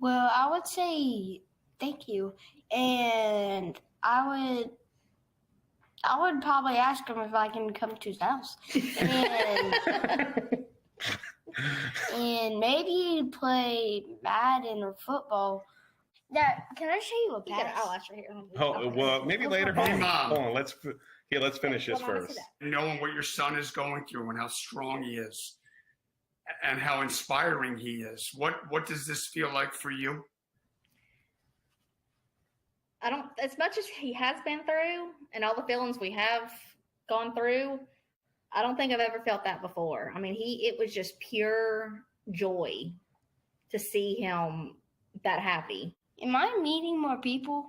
Well, I would say thank you, and I would probably ask him if I can come to his house, and maybe play Madden or football. Dad, can I show you a pass?
I'll ask her here.
Oh, well, maybe later.
Hey, Mom.
Hold on. Let's finish this first.
Knowing what your son is going through and how strong he is and how inspiring he is, what does this feel like for you?
I don't, as much as he has been through and all the feelings we have gone through, I don't think I've ever felt that before. I mean, it was just pure joy to see him that happy.
Am I meeting more people?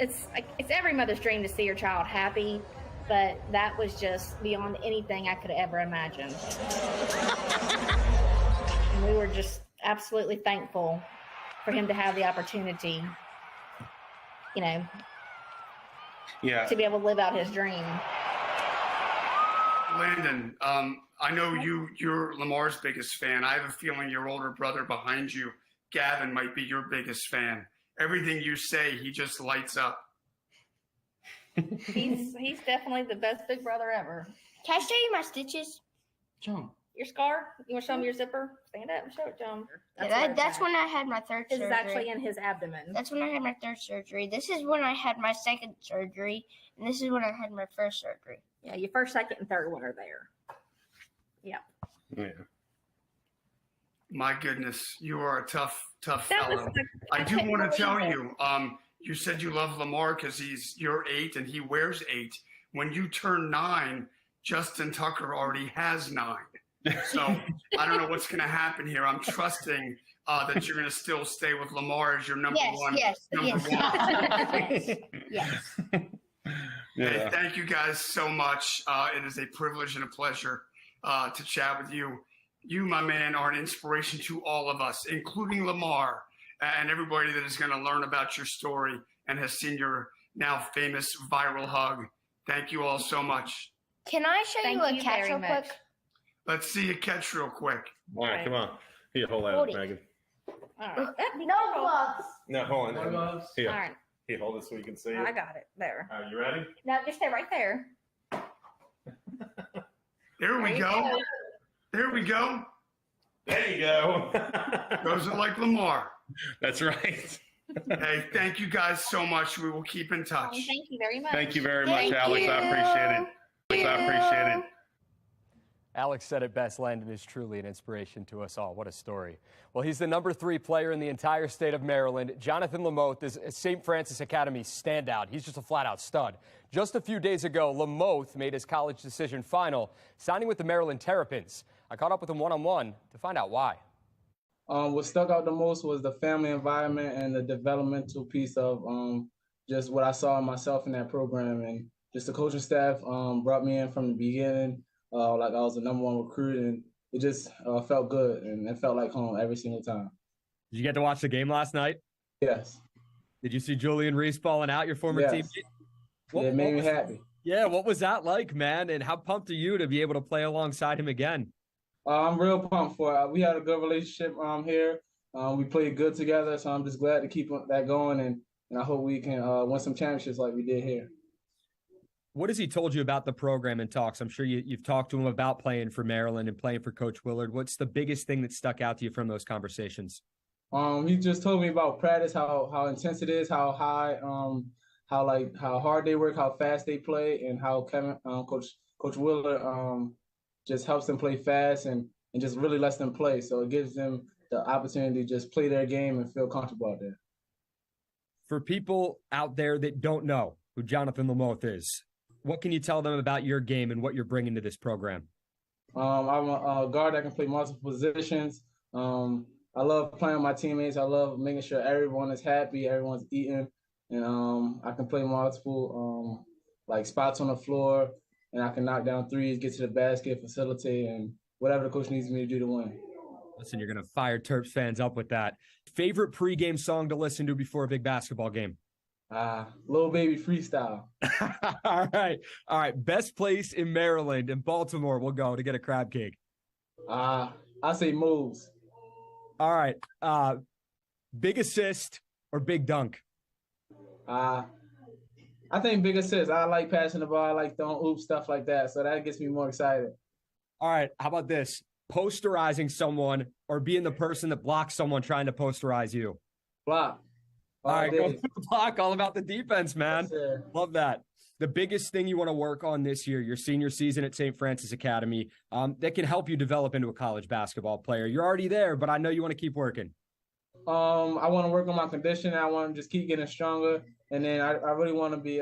It's every mother's dream to see your child happy, but that was just beyond anything I could ever imagine. And we were just absolutely thankful for him to have the opportunity, you know, to be able to live out his dream.
Landon, I know you're Lamar's biggest fan. I have a feeling your older brother behind you, Gavin, might be your biggest fan. Everything you say, he just lights up.
He's definitely the best big brother ever.
Can I show you my stitches?
John.
Your scar? You want to show him your zipper? Stand up and show it to him.
That's when I had my third surgery.
This is actually in his abdomen.
That's when I had my third surgery. This is when I had my second surgery, and this is when I had my first surgery.
Yeah, your first, second, and third one are there. Yep.
Yeah.
My goodness, you are a tough fellow. I do want to tell you, you said you love Lamar because you're 8 and he wears 8. When you turn 9, Justin Tucker already has 9. So I don't know what's going to happen here. I'm trusting that you're going to still stay with Lamar as your number one.
Yes.
Yeah.
Hey, thank you guys so much. It is a privilege and a pleasure to chat with you. You, my man, are an inspiration to all of us, including Lamar and everybody that is going to learn about your story and has seen your now famous viral hug. Thank you all so much.
Can I show you a catch real quick?
Let's see you catch real quick.
All right, come on. Here, hold that up, Megan.
All right.
No gloves.
No, hold on.
No gloves.
Here.
All right.
Here, hold it so you can see it.
I got it. There.
All right, you ready?
No, just stay right there.
There we go. There we go.
There you go.
Those are like Lamar.
That's right.
Hey, thank you guys so much. We will keep in touch.
Thank you very much.
Thank you very much, Alex. I appreciate it. I appreciate it.
Alex said it best. Landon is truly an inspiration to us all. What a story. Well, he's the number 3 player in the entire state of Maryland. Jonathan Lamoth is a St. Francis Academy standout. He's just a flat-out stud. Just a few days ago, Lamoth made his college decision final, signing with the Maryland Terrapins. I caught up with him one-on-one to find out why.
What stuck out the most was the family environment and the developmental piece of just what I saw in myself in that program. And just the coaching staff brought me in from the beginning. Like I was the number 1 recruit, and it just felt good, and it felt like home every single time.
Did you get to watch the game last night?
Yes.
Did you see Julian Reese balling out, your former
Yes.
teammate?
It made me happy.
Yeah, what was that like, man? And how pumped are you to be able to play alongside him again?
I'm real pumped for it. We had a good relationship here. We played good together, so I'm just glad to keep that going, and I hope we can win some championships like we did here.
What has he told you about the program in talks? I'm sure you've talked to him about playing for Maryland and playing for Coach Willard. What's the biggest thing that stuck out to you from those conversations?
He just told me about practice, how intense it is, how high, how hard they work, how fast they play, and how Coach Willard just helps them play fast and just really lets them play. So it gives them the opportunity to just play their game and feel comfortable out there.
For people out there that don't know who Jonathan Lamoth is, what can you tell them about your game and what you're bringing to this program?
I'm a guard that can play multiple positions. I love playing with my teammates. I love making sure everyone is happy, everyone's eating, and I can play multiple spots on the floor, and I can knock down threes, get to the basket, facilitate, and whatever the coach needs me to do to win.
Listen, you're going to fire Terps fans up with that. Favorite pregame song to listen to before a big basketball game?
Lil Baby Freestyle.
All right. Best place in Maryland and Baltimore we'll go to get a crab cake.
I say Moves.
All right. Big assist or big dunk?
I think big assist. I like passing the ball. I like throwing oops, stuff like that. So that gets me more excited.
All right. How about this? Posterizing someone or being the person that blocks someone trying to posterize you?
Block.
All right, go for the block. All about the defense, man.
Yes,
love that. The biggest thing you want to work on this year, your senior season at St. Francis Academy, that can help you develop into a college basketball player. You're already there, but I know you want to keep working.
I want to work on my conditioning. I want to just keep getting stronger. And then I really want to be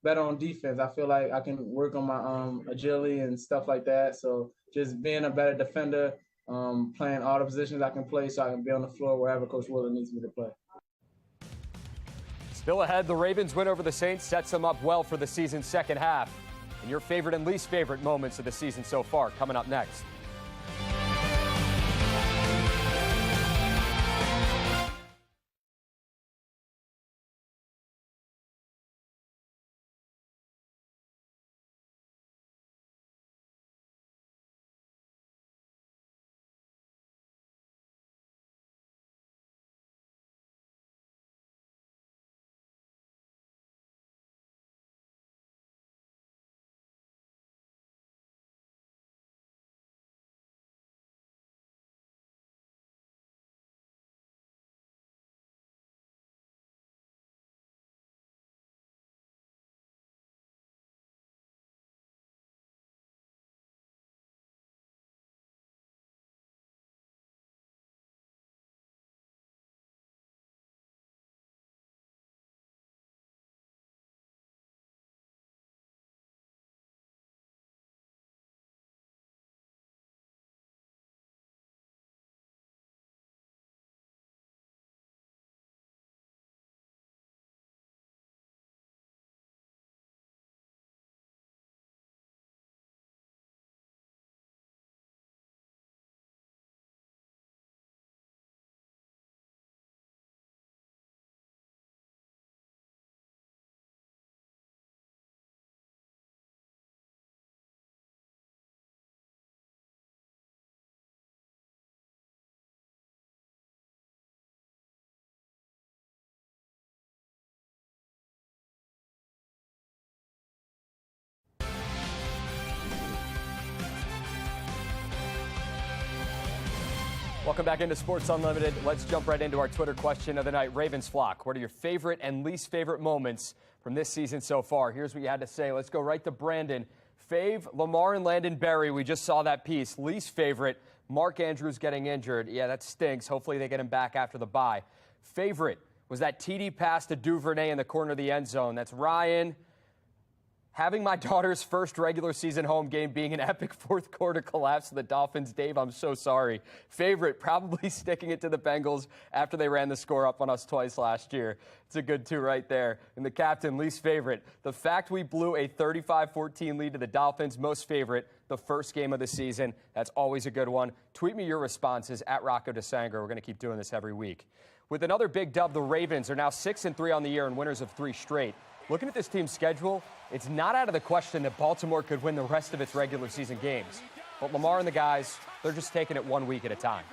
better on defense. I feel like I can work on my agility and stuff like that. So just being a better defender, playing all the positions I can play so I can be on the floor wherever Coach Willard needs me to play.
Still ahead, the Ravens win over the Saints sets them up well for the season's second half. And your favorite and least favorite moments of the season so far coming up next. Welcome back into Sports Unlimited. Let's jump right into our Twitter question of the night. Ravens flock, what are your favorite and least favorite moments from this season so far? Here's what you had to say. Let's go right to Brandon. Fave, Lamar and Landon Berry. We just saw that piece. Least favorite, Mark Andrews getting injured. Yeah, that stinks. Hopefully they get him back after the bye. Favorite was that TD pass to Duvernay in the corner of the end zone. That's Ryan. Having my daughter's first regular season home game being an epic fourth quarter collapse of the Dolphins. Dave, I'm so sorry. Favorite, probably sticking it to the Bengals after they ran the score up on us twice last year. It's a good two right there. And the captain, least favorite, the fact we blew a 35-14 lead to the Dolphins. Most favorite, the first game of the season. That's always a good one. Tweet me your responses at Rocco DeSangro. We're going to keep doing this every week. With another big dub, the Ravens are now 6-3 on the year and winners of 3 straight. Looking at this team's schedule, it's not out of the question that Baltimore could win the rest of its regular season games. But Lamar and the guys, they're just taking it 1 week at a time.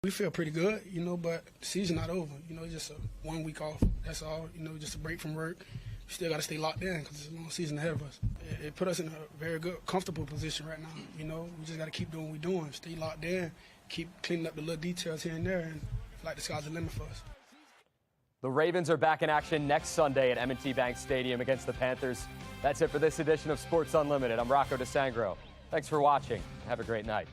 We feel pretty good, but the season's not over. Just a 1 week off. That's all. Just a break from work. We still got to stay locked in because it's a long season ahead of us. It put us in a very good, comfortable position right now. We just got to keep doing what we're doing. Stay locked in, keep cleaning up the little details here and there, and like the sky's the limit for us.
The Ravens are back in action next Sunday at M&T Bank Stadium against the Panthers. That's it for this edition of Sports Unlimited. I'm Rocco DeSangro. Thanks for watching. Have a great night.